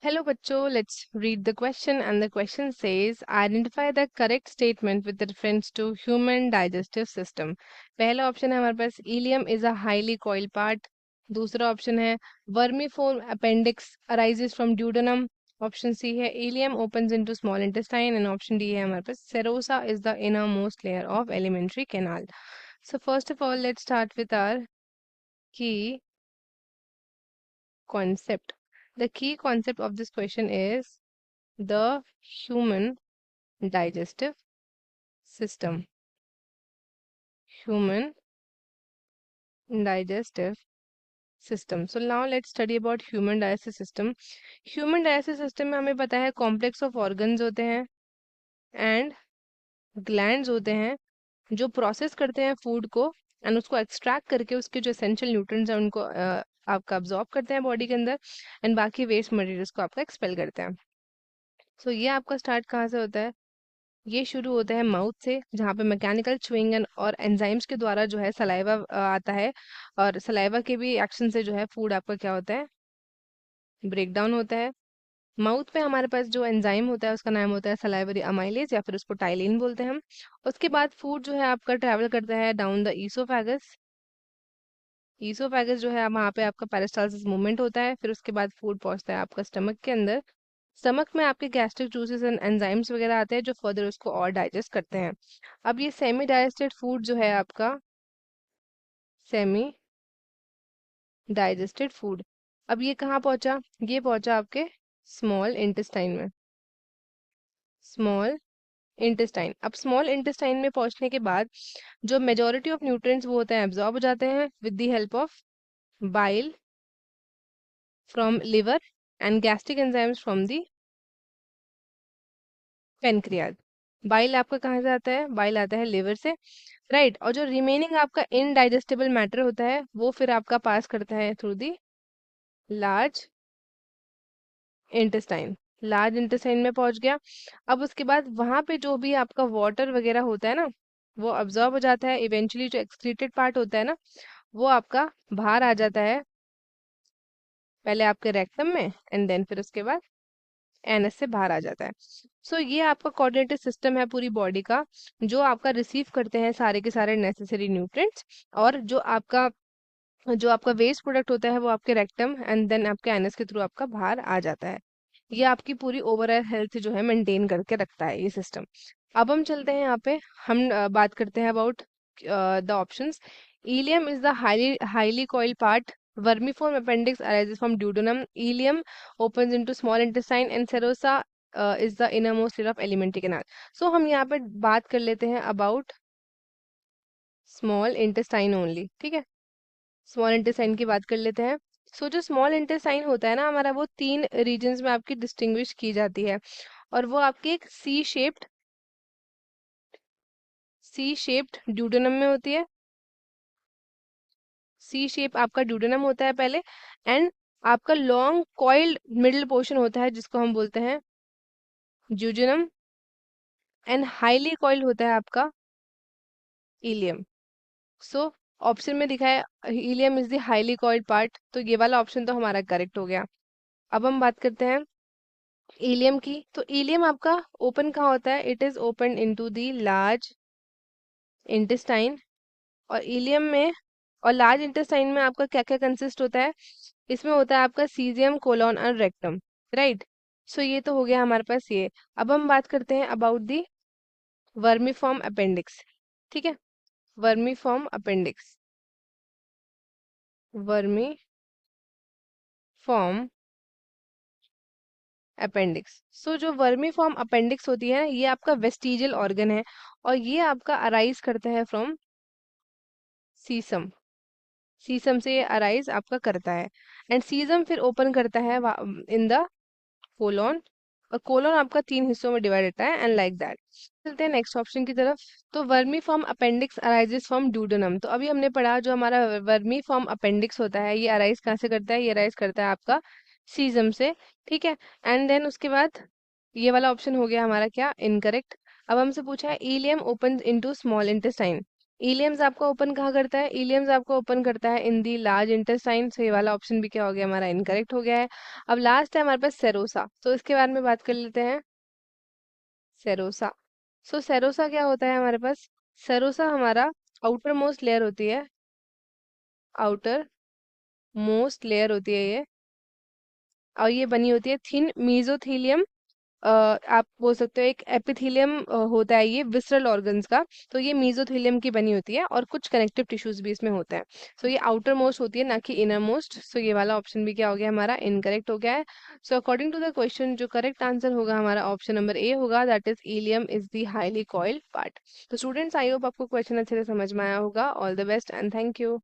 Hello बच्चों, let's read the question and the question says identify the correct statement with reference to human digestive system. पहला option है हमारे पास ileum is a highly coiled part. दूसरा option है vermiform appendix arises from duodenum. Option C है ileum opens into small intestine and option D है हमारे पास serosa is the innermost layer of alimentary canal. So first of all let's start with our key concept. The key concept of this question is the human digestive system. Human digestive system. So now let's study about human digestive system. Human digestive system में हमें पता है complex of organs होते हैं and glands होते हैं जो process करते हैं फूड को एंड उसको एक्सट्रैक्ट करके उसके जो एसेंशियल न्यूट्रिएंट्स हैं उनको आपका अब्जॉर्ब करते हैं बॉडी के अंदर एंड बाकी वेस्ट मटेरियल्स को आपका एक्सपेल करते हैं. सो ये आपका स्टार्ट कहाँ से होता है? ये शुरू होता है माउथ से, जहाँ पे मैकेनिकल च्युइंग और एंजाइम्स के द्वारा जो है सलाइवा आता है और सलाइवा के भी एक्शन से जो है फूड आपका क्या होता है, ब्रेक डाउन होता है. माउथ में हमारे पास जो एंजाइम होता है उसका नाम होता है सलाइवरी अमाइलेज या फिर उसको टाइलिन बोलते हैं हम. उसके बाद फूड जो है आपका ट्रैवल करता है डाउन द ईसोफेगस. ईसोफेगस जो है वहाँ पे आपका पेरिस्टालसिस मूवमेंट होता है. फिर उसके बाद फूड पहुंचता है आपका स्टमक के अंदर. स्टमक में आपके गैस्ट्रिक जूसेस एंड एंजाइम्स वगैरह आते हैं जो फर्दर उसको और डाइजेस्ट करते हैं. अब ये सेमी डाइजेस्टेड फूड जो है आपका सेमी डाइजेस्टेड फूड, अब ये कहाँ पहुंचा? ये पहुंचा आपके स्मॉल इंटेस्टाइन में. Small intestine. अब स्मॉल इंटेस्टाइन में पहुंचने के बाद जो मेजोरिटी ऑफ न्यूट्रिएंट्स वो होते हैं एब्जॉर्ब हो जाते हैं with the help of bile from liver and gastric enzymes from the pancreas. Bile आपका कहाँ से आता है? बाइल आता है लिवर से, राइट. और जो रिमेनिंग आपका इनडाइजेस्टेबल मैटर होता है वो फिर आपका पास करता है through the large intestine. Large intestine में पहुंच गया. अब उसके बाद वहां पे जो भी आपका वाटर वगैरह होता है ना वो अब्जॉर्ब हो जाता है. इवेंचुअली जो एक्सक्रीटेड पार्ट होता है ना वो आपका बाहर आ जाता है, पहले आपके रेक्टम में एंड देन फिर उसके बाद एनएस से बाहर आ जाता है. सो ये आपका कोऑर्डिनेटेड सिस्टम है पूरी बॉडी का, जो आपका रिसीव करते हैं सारे के सारे नेसेसरी न्यूट्रिएंट्स. और जो आपका वेस्ट प्रोडक्ट होता है वो आपके रेक्टम एंड देन आपके एनएस के थ्रू आपका बाहर आ जाता है. ये आपकी पूरी ओवरऑल हेल्थ जो है मेंटेन करके रखता है ये सिस्टम. अब हम चलते हैं यहाँ पे, हम बात करते हैं about the options. Ilium is the highly coiled part. Vermiform appendix arises from duodenum. Ileum opens into small intestine and serosa is the innermost layer of alimentary canal. So हम यहाँ पे बात कर लेते हैं अबाउट स्मॉल इंटेस्टाइन ओनली. ठीक है, small intestine की बात कर लेते हैं. सो जो स्मॉल इंटेस्टाइन होता है ना हमारा, वो 3 रीजन्स में आपकी डिस्टिंग्विश की जाती है और वो आपकी एक सी शेप्ड ड्यूडेनम में होती है. सी शेप आपका ड्यूडेनम होता है पहले एंड आपका लॉन्ग कॉइल्ड मिडिल पोर्शन होता है जिसको हम बोलते हैं ज्यूजेनम एंड हाईली कॉइल्ड होता है आपका इलियम. सो ऑप्शन में दिखा है ilium is the highly coiled part, तो ये वाला ऑप्शन तो हमारा करेक्ट हो गया. अब हम बात करते हैं इलियम की. तो इलियम आपका ओपन कहाँ होता है? It is open into the large intestine. और इलियम में और लार्ज इंटेस्टाइन में आपका क्या क्या कंसिस्ट होता है? इसमें होता है आपका सीजियम, कोलोन और रेक्टम, राइट. सो ये तो हो गया हमारे पास ये. अब हम बात करते हैं अबाउट दी वर्मीफॉर्म अपेंडिक्स. ठीक है, vermiform appendix. Vermiform appendix. So जो वर्मीफॉर्म अपेंडिक्स होती है ये आपका वेस्टिजियल ऑर्गन है और ये आपका अराइज करता है फ्रॉम सीसम. सीसम से ये अराइज आपका करता है एंड सीसम फिर ओपन करता है इन द कोलोन. और कोलोन आपका 3 हिस्सों में डिवाइड होता है एंड लाइक दैट. चलते हैं नेक्स्ट ऑप्शन की तरफ. तो vermi form appendix arises from duodenum. तो अभी हमने पढ़ा जो हमारा वर्मी फॉर्म अपेंडिक्स होता है ये अराइज कहाँ से करता है? ये अराइज करता है आपका सीजम से. ठीक है, एंड देन उसके बाद ये वाला ऑप्शन हो गया हमारा क्या? इनकरेक्ट. अब हमसे पूछा है ileum open into small intestine. Ileum's आपका ओपन कहाँ करता है? इलियम्स आपका ओपन करता है इन दी लार्ज इंटेस्टाइन। सो ये वाला ऑप्शन भी क्या हो गया हमारा? इनकरेक्ट हो गया है। अब लास्ट है हमारे पास सेरोसा, तो इसके बारे में बात कर लेते हैं। सेरोसा, सो सेरोसा क्या होता है हमारे पास? सेरोसा हमारा आउटर मोस्ट लेयर होती है, आउटर मोस्ट लेयर होती है ये, और ये बनी होती है थिन मीजोथीलियम। आप बोल सकते हो एक एपिथीलियम होता है ये विसरल ऑर्गन्स का। तो ये मीजोथीलियम की बनी होती है और कुछ कनेक्टिव टिश्यूज भी इसमें होते हैं। सो ये आउटर मोस्ट होती है, ना कि इनर मोस्ट। सो ये वाला ऑप्शन भी क्या हो गया हमारा? इनकरेक्ट हो गया है। So according to the question जो करेक्ट आंसर होगा हमारा ऑप्शन नंबर ए होगा, that is ileum is the highly coiled part. तो स्टूडेंट्स, आई होप आपको क्वेश्चन अच्छे से समझ में आया होगा। All the best and thank you.